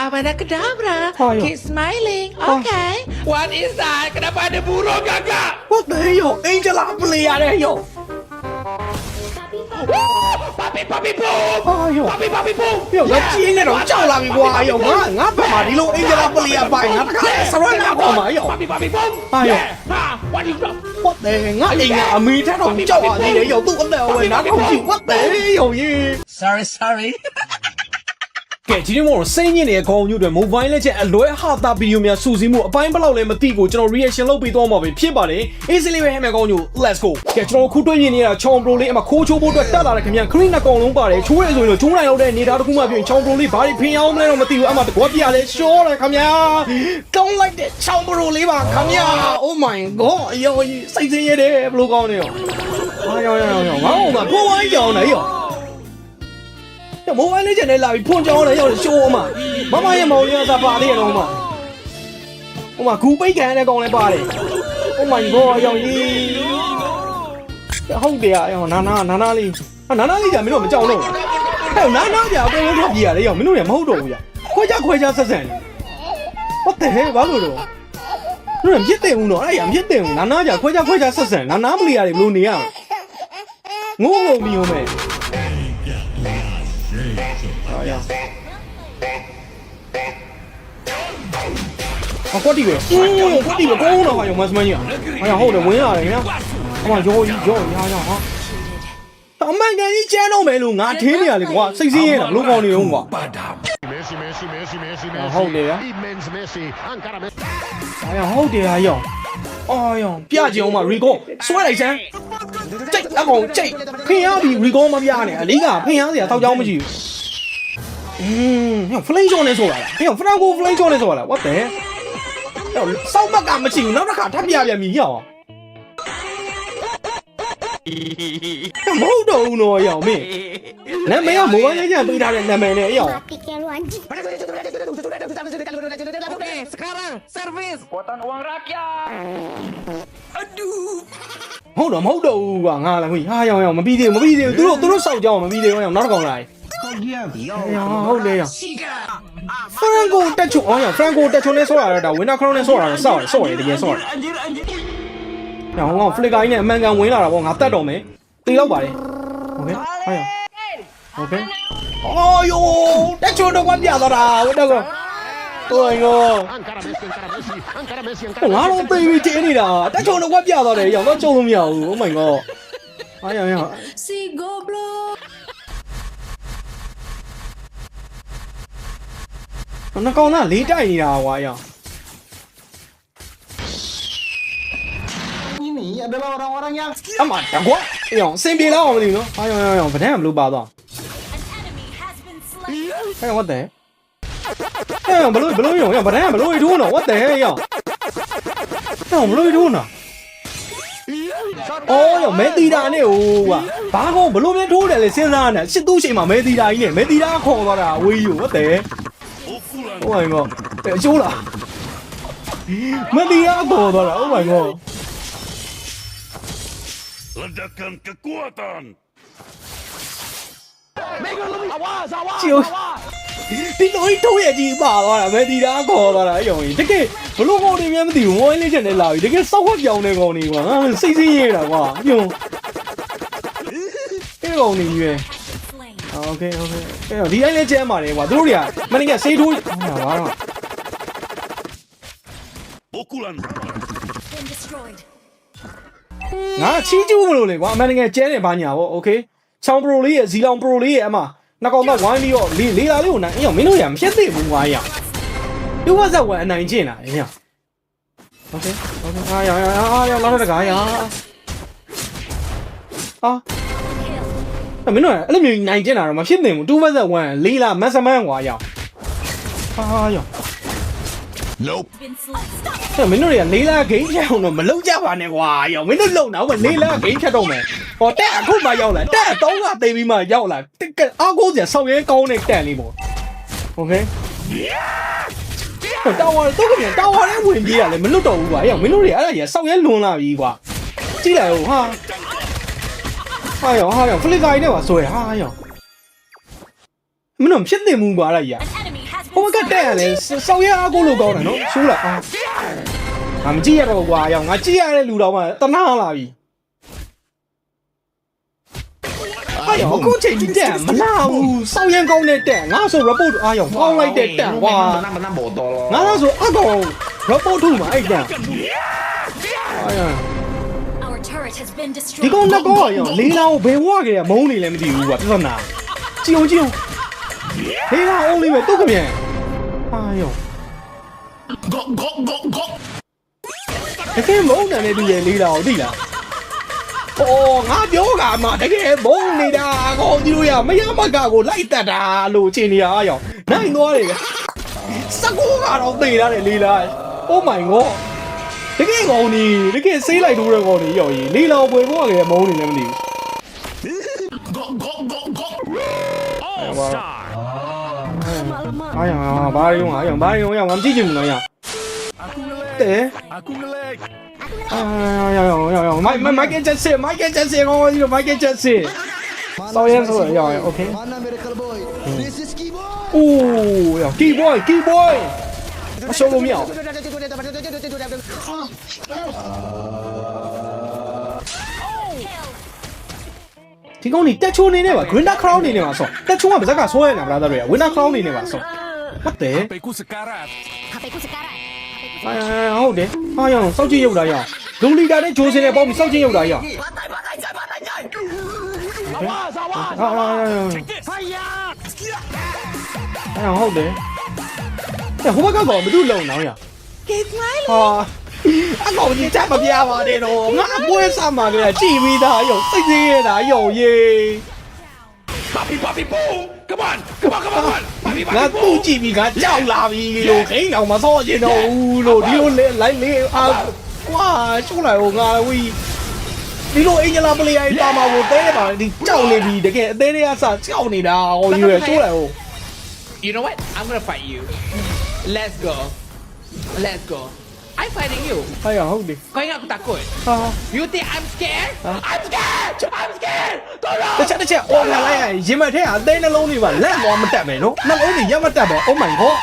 Abracadabra. Keep smiling. Okay. What is that? Kenapa ada burung kakak? What the hell? Angela play ada yo. Papi boom. Ayo. Papi boom. Yo, nó chia này nó chào làm gì quá yo. Ngáp mà đi luôn Angela play à bài ngáp cái. Sao nó ngáp mà yo. Papi boom. Ayo. What is that? What the ngáp gì à mi thế đồng chào à gì để yo tôi có đều rồi nó không chịu what the yo gì. Sorry. ကဲဒီနေ့မို့စိတ်ညစ်နေတဲ့ခေါင်းညွတ်တွေ mobile legend အလွဲဟာတာဗီဒီယိုများစူးစီးမှုအပိုင်းဘယ်လောက်လဲမသိကိုကျွန်တော် reaction လုပ်ပေးသွားမှာပဲဖြစ်ပါတယ်။ easy လေးပဲဟဲ့မယ်ခေါင်းညွတ် let's go ။ကဲကျွန်တော်ခုတွေ့မြင်နေတာချောင်း pro လေးအမခိုးချိုးဖို့အတွက်တက်လာတယ်ခင်ဗျာ green အကောင်လုံးပါတယ်ချိုးရဲဆိုရင်တော့ကျုံးနိုင်တော့တဲ့နေတာတစ်ခုမှပြင်ချောင်း pro လေးဘာတွေဖင်အောင်မလဲတော့မသိဘူးအမတကွာပြလဲရှောတယ်ခင်ဗျာ။ကောင်းလိုက်တဲ့ချောင်း pro လေးပါခင်ဗျာ။ Oh my god အယောစိတ်ဆင်းရဲတယ်ဘလို့ကောင်းနေရော။အာယောငါ့ဟိုမှာကိုဝိုင်းကြောင်နေရောမိုဘိုင်းလေးကျန်နေလာပြီဖွန်ကြောင်းလည်းရောက်ရှိုးမှာမမရဲ့မောင်လေးကစားပါသေးတယ်တော့မှာဟိုမှာဂူပိတ်ခံတဲ့ကောင်လည်းပါတယ် Oh my god ရောက်ကြီးဟုတ်တယ်အောင်နာနာလေးကြာမင်းတို့မကြောက်တော့ဟဲ့နာကြာအကုန်လုံးထွက်ပြေးရတယ်ရောက်မင်းတို့လည်းမဟုတ်တော့ဘူးရခွဲခြားဆက်ဆံနေ What the hell ဘာလို့တော့တို့လည်းမြစ်တယ်ဦးတော့အဲ့ရမြစ်တယ်ဦးနာကြာခွဲခြားဆက်ဆံနာမလီရတယ်ဘလို့နေရငိုးမီအောင်မဲ့我过地位，过地位高了哈，有么什么呀？哎呀，好的，稳下来呀！哎呀，摇哈！他们给你捡到没路？俺听你啊，你话谁了？路高你用话。好的呀。哎呀，好的呀哟！哎呀，别讲嘛，Rico，说来先。这那个这平阳比 Rico 嘛别呢？你个平阳的到家没去？flame ကြောနဲ့ဆိုလာလားဖျောက်ဖနာကို flame ကြောနဲ့ဆိုလာ what the စောက်မကမရှိဘူးနောက်တစ်ခါထပ်ပြပြန်ပြီရောမဟုတ်တော့ဘူးနော်ရောမင်းနာမည်ကမိုဘိုင်းလေးကျန်ပေးထားတဲ့နာမည်နဲ့ရော Sekarang servis buatan uang rakyat. Aduh. ဟုတ်တော့မဟုတ်တော့ဘူးကွာငါလည်းခွေဟာရောမပြီးသေးဘူးသူတို့စောက်ကြောင်းမပြီးသေးဘူးရောနောက်တစ်ကောင်လာဟုတ်လေရောဖရန်ကိုတက်ချုံအောင်ရောဖရန်ကိုတက်ချုံနဲ့ဆော့ရတာဝင်းနာခရောင်းနဲ့ဆော့ရတာဆော့ရတကယ်ဆော့ရညောင်းကောင်ဖလစ်ကိုင်းနဲ့အမှန်ကန်ဝင်လာတာပေါ့ငါတက်တော့မယ်တေးတော့ပါလေโอเคဟာရောโอเคအော်ယောတက်ချုံတော့ပြသွားတာဟုတ်တော့တော်ရောငါတော့တေးပြီးတင်းနေတာတက်ချုံတော့ပြသွားတယ်ရောတော့ကြုံလို့မရဘူး Oh my god ဟာရောSi goblokနှကောင်သားလေးတိုက်နေတာကွာအရောအမတကွာအရောစင်ပြေလောက်အောင်မသိဘူးနော်ဟာရောဗဒန်းကဘလို့ပါသွားဟဲ့ what the ဟဲ့ဘလို့ရောဗဒန်းကဘလို့ထိုးနော် what the ဟဲ့ရောဘလို့ထိုးနော်အော်ရောမဲတီတာနဲ့ဟိုကွာဘာကောင်ဘလို့များထိုးတယ်လဲစဉ်းစားနေစစ်သူ့ချိန်မှာမဲတီတာကြီးနဲ့မဲတီတာခေါ်သွားတာဝေးယူ what the Oh my god. ကျိုးလားမတရားပေါ်သွားတာ Oh my god. Ledakan kekuatan. ကျိုးဒီလိုထိုးရကြီးပါသွားတာမတရားခေါ်သွားတာအယုံကြီးတကယ်ဘလို့ကောင်တွေများမသိဘူး mobile legend နဲ့လာပြီတကယ်စောက်ခွက်ပြောင်းနေကောင်တွေကွာငါစိတ်ဆင်းရဲတာကွာအယုံအဲ့ကောင်တွေကြီးပဲOkay. အဲ့တော့ဒီအိုင်လေးကျမ်းပါတယ်ကွာသူတို့တွေကမနေ့ကစေးထိုးဟာဘာတော့ Pukulan. ငါချီးကျူးမလို့လေကွာအမှန်တကယ်ကျဲနေပါညာဗော Okay ချောင်း pro လေးရဲ့ဇီလောင် pro လေးရဲ့အမနှစ်ကောင်တော့ဝိုင်းပြီးတော့လေးလာလေးကိုနိုင်အဲ့ရောမင်းတို့ရမဖြစ်သေးဘူးကွာရသူကစက်ဝယ်အနိုင်ကျင့်လာတယ်ည Okay ဟာရလာတော့တကားရမင်းတို့အဲ့လိုမျိုးနိုင်ကျင်တာတော့မဖြစ်နိုင်ဘူး2 vs 1လေးလာမတ်စမန်ကွာရောက်ဟာရောက် Nope. မင်းတို့တွေကလေးလာဂိမ်းဖြတ်အောင်တော့မလုံးကြပါနဲ့ကွာရောက်မင်းတို့လုံတော့လေးလာဂိမ်းဖြတ်တော့မယ်ဟောတက်အခုမှရောက်လာတက်3ကသိပြီးမှရောက်လာတက်အားကိုးစရာဆောက်ရဲကောင်းတဲ့တက်လေးပေါ့โอเคတောင်းရတော့ပြန်တောင်းရတဲ့ဝင်ပြေးရလဲမလွတ်တော့ဘူးကွာရောက်မင်းတို့တွေအဲ့ဒါကြီးဆောက်ရဲလွန်လာပြီကွာကြည့်လိုက်ဦးဟာရောဖလစ်ကိုင်းနဲ့ပါဆွဲဟာရောမင်းတို့ဖြစ်နေမှုကွာအဲ့ဒါကြီး ဟိုဘက်ကတက်ရလဲစောက်ရအားကိုလို့ကောင်းတယ်နော်ရှူးလာငါမကြည့်ရတော့ကွာရောငါကြည့်ရတဲ့လူတော်မှတနာလာပြီအဲ့ရောအခုချိန်ကြီးတက်မလာဘူးစောက်ရကောင်းတဲ့တက်ငါဆို report အားရောကောင်းလိုက်တဲ့တက်ကွာငါဆိုအကောင် report ထုမှာအဲ့တက်အဲ့ Our turret has been ဒီ destroyed. ကောင်တော့ကောရောလေးလောင်းဘယ်ဝခဲ့ရမုန်းနေလည်းမသိဘူးကွာပြဿနာကြည့်အောင်လေးလောင်းအောင်လေးပဲတုတ်ကမြန်အားရောတကယ်မုန်းတယ်နဲ့တူရဲ့လေးလောင်းသိလားโอ้ငါပြောကမှတကယ်မုန်းနေတာအကောင်ကြီးတို့ရမရမကကိုလိုက်တတ်တာလို့ချင်းနေရအောင်နိုင်သွားတယ်စကူကတော့သေရတယ်လေးလား Oh my god တကယ်ကောင်းနေတကယ်ဆေးလိုက်တော့တဲ့ကောင်းနေရော်ကြီးလေးလောင်ပွဲဘောကလည်းမုန်းနေလည်းမသိဘူး All star. အားရဘာရုံအားရဘာရုံရငါမကြည့်ချင်ဘူးနော်ရတဲ့ Aku ngelag. အားရမိုက်ကယ်ဂျက်ဆင်ကောင်းကြီးမိုက်ကယ်ဂျက်ဆင်စောင်းရဲဆိုရအောင်โอเค Mana miracle boy? This is key boy. အိုးရကီဘွိုင်းအရှုံးလို့မရအောင်ဒီကောင်နေတက်ချိုးနေနေပါ Winter Crown နေနေပါဆောတက်ချိုးကပါဇက်ကဆွဲရနေတာ brother တွေက Winter Crown နေနေပါဆောဟုတ်တယ် Peku sekarat. HPku sekarang. ဟုတ်တယ်အားရအောင်စောက်ကြည့်ရုပ်တာရအောင်လူလီတာနဲ့ဂျိုးစင်နဲ့ပေါင်းပြီးစောက်ကြည့်ရုပ်တာရအောင်ဟုတ်တယ်ဟိုဘက်ကတော့မတူလုံတော့ရ Kijk mij. ဟာအကောင်ကြီးချက်မပြပါနဲ့တော့ငါအပွဲစားမှလည်းကြည်ပြီးသားရုံစိတ်သေးရတာရုံရေး Papi, papi, boom! Come on! Papi, ငါ papi, သူ့ boom! ကြည့်ပြီးငါကြောက်လာပြီလို့ခိန်းအောင်မစောကျင်တော့ဘူးလို့ဒီလိုလိုက်လေအာကွာချိုးလိုက်ဟိုငါဝီဒီလိုအင်ဂျလာပလေယာတာမှာကိုတဲပါဒီကြောက်နေပြီတကယ်အသေးတွေကစကြောက်နေတာဟိုကြီးရချိုးလိုက်ဟို You know what? I'm gonna fight you. Let's go. I'm fighting you. ဟာရဟုတ်တယ် Kau ingat aku takut? ဟာ You think I'm scared? I'm scared! Go တစ်ချက်အော်လာလိုက်ရင်မထဲကအသေးနှလုံးတွေပါလက်တော့မတက်မယ်နော်နှလုံးတွေရက်မတက်ပဲ Oh my god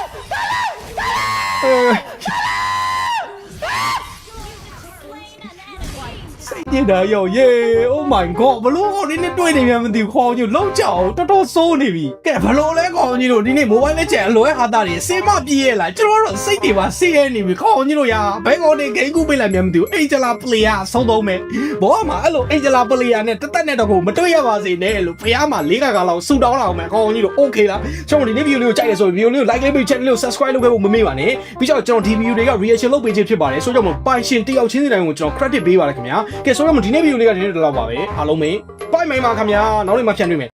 စိတ်ညစ်တာရောယေ Oh my god ဘလို့ဒီနေ့တွေ့နေမှမသိဘူးခေါင်းကြီးလုံးကြောက်တော်တော်စိုးနေပြီကဲဘလို့လဲခေါင်းကြီးတို့ဒီနေ့ mobile legend အလွဲဟာတာတွေစေမပြေးရလားကျွန်တော်တို့စိတ်တွေပါစေးရနေပြီခေါင်းကြီးတို့ရာဘယ်ကောင်တွေဂိမ်းကူးပေးလိုက်မှမသိဘူး Angela player ဆုံးသုံးမယ်ဘောမှာအဲ့လို Angela player နဲ့တက်တက်နဲ့တော့ကိုမတွေ့ရပါစေနဲ့လို့ဖះမှာ၄ခါလောက်ဆူတောင်းလာအောင်မယ်ခေါင်းကြီးတို့ okay လားကျွန်တော်ဒီနေ့ video လေးကိုကြိုက်တယ်ဆိုရင် video လေးကို like လေးပေး channel လေးကို subscribe လုပ်ခဲ့ဖို့မမေ့ပါနဲ့ပြီးတော့ကျွန်တော်ဒီ video တွေက reaction လုပ်ပေးခြင်းဖြစ်ပါတယ်ဆိုတော့ပိုင်ရှင်တယောက်ချင်းစီတိုင်းကိုကျွန်တော် credit ပေးပါရခင်ဗျာကဲဆိုတော့ဒီနေ့ video လေးကဒီနေ့တော့လောက်ပါပဲအားလုံးပဲ bye ပါခင်ဗျာနောက်နေ့မှပြန်တွေ့မယ်